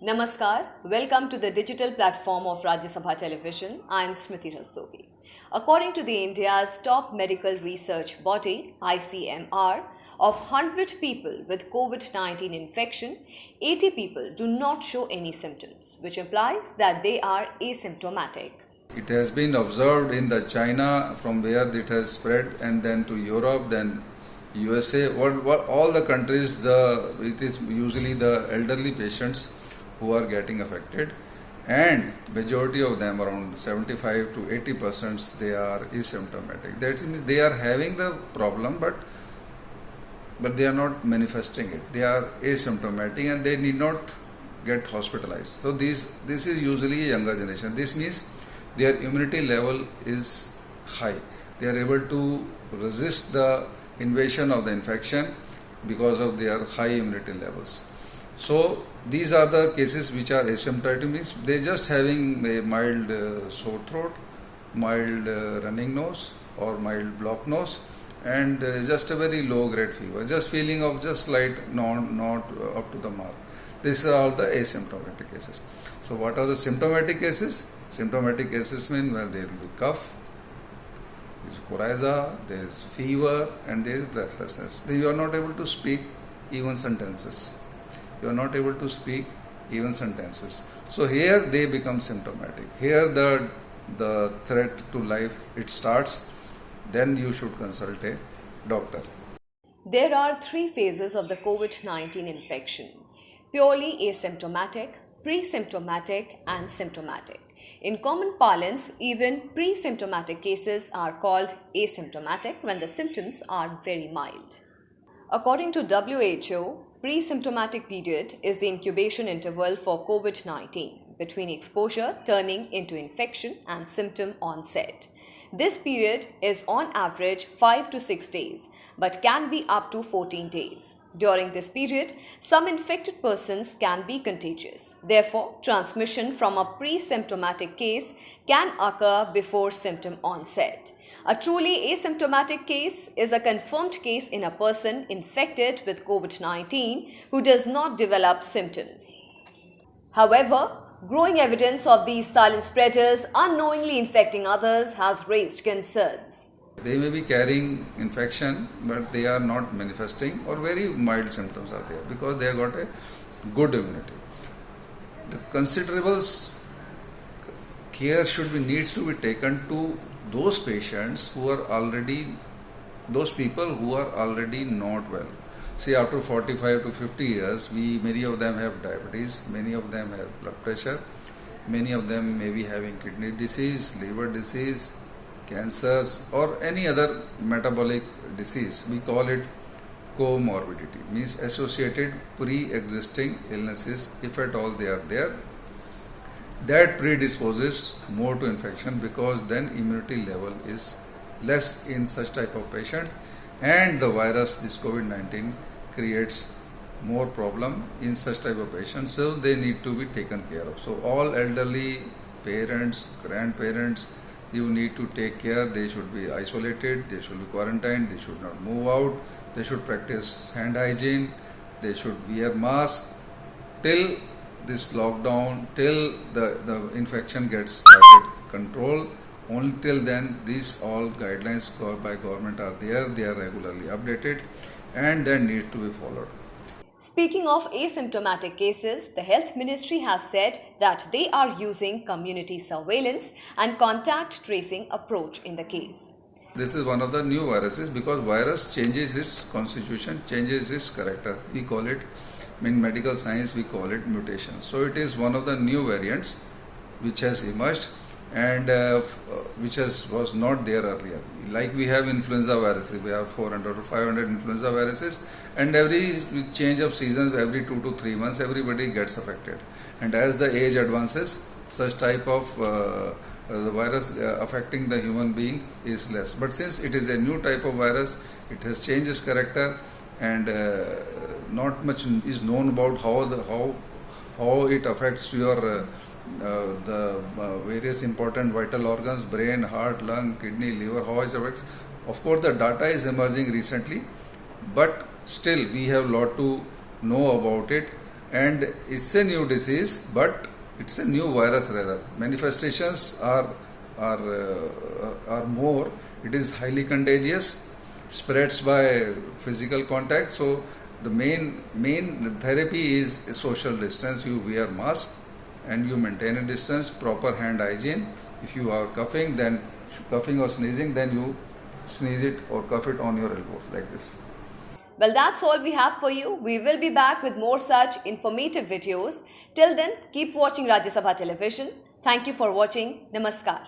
Namaskar, welcome to the digital platform of Rajya Sabha Television. I am Smriti Rastogi. According to the India's top medical research body, ICMR, of 100 people with COVID-19 infection, 80 people do not show any symptoms, which implies that they are asymptomatic. It has been observed in the China from where it has spread, and then to Europe, then USA. All the countries, it is usually the elderly patients who are getting affected, and majority of them, around 75 to 80%, they are asymptomatic. That means they are having the problem, but they are not manifesting it. They are asymptomatic and they need not get hospitalized. So this is usually a younger generation. This means their immunity level is high. They are able to resist the invasion of the infection because of their high immunity levels. So these are the cases which are asymptomatic, means they are just having a mild sore throat, mild running nose or mild blocked nose, and just a very low grade fever, just feeling of just slight not up to the mark. These are all the asymptomatic cases. So what are the symptomatic cases? Symptomatic cases mean where there will be cough, there is coryza, there is fever, and there is breathlessness. Then you are not able to speak even sentences. You are not able to speak even sentences. So here they become symptomatic. Here the threat to life, it starts. Then you should consult a doctor. There are three phases of the COVID-19 infection: purely asymptomatic, pre-symptomatic, and symptomatic. In common parlance, even pre-symptomatic cases are called asymptomatic when the symptoms are very mild. According to WHO, pre-symptomatic period is the incubation interval for COVID-19 between exposure turning into infection and symptom onset. This period is on average 5 to 6 days, but can be up to 14 days. During this period, some infected persons can be contagious. Therefore, transmission from a pre-symptomatic case can occur before symptom onset. A truly asymptomatic case is a confirmed case in a person infected with COVID-19 who does not develop symptoms. However, growing evidence of these silent spreaders unknowingly infecting others has raised concerns. They may be carrying infection, but they are not manifesting, or very mild symptoms are there because they have got a good immunity. The considerable care needs to be taken to those patients who are already, those people who are already not well. See, after 45 to 50 years, many of them have diabetes, many of them have blood pressure, many of them may be having kidney disease, liver disease, cancers, or any other metabolic disease. We call it comorbidity, means associated pre-existing illnesses, if at all they are there. That predisposes more to infection because then immunity level is less in such type of patient, and the virus, this COVID-19, creates more problem in such type of patients, so they need to be taken care of. So all elderly parents, grandparents, you need to take care. They should be isolated, they should be quarantined, they should not move out, they should practice hand hygiene, they should wear masks till this lockdown, till the infection gets started control. Only till then, these all guidelines by government are there, they are regularly updated, and then need to be followed. Speaking of asymptomatic cases, the Health Ministry has said that they are using community surveillance and contact tracing approach in the case. This is one of the new viruses because virus changes its constitution, changes its character. We call it, in medical science, we call it mutation. So it is one of the new variants which has emerged, and which was not there earlier. Like we have influenza viruses, we have 400 or 500 influenza viruses, and every change of seasons, every 2 to 3 months, everybody gets affected. And as the age advances, such type of the virus affecting the human being is less. But since it is a new type of virus, it has changed its character, and not much is known about how it affects your the various important vital organs, brain, heart, lung, kidney, liver, how it affects. Of course, the data is emerging recently, but still we have a lot to know about it. and it's a new disease, but it's a new virus rather. Manifestations are more. It is highly contagious, spreads by physical contact. So the main therapy is social distance. You wear mask and you maintain a distance, proper hand hygiene. If you are coughing or sneezing, then you sneeze it or cough it on your elbow like this. Well, that's all we have for you. We will be back with more such informative videos. Till then, keep watching Rajya Sabha Television. Thank you for watching. Namaskar.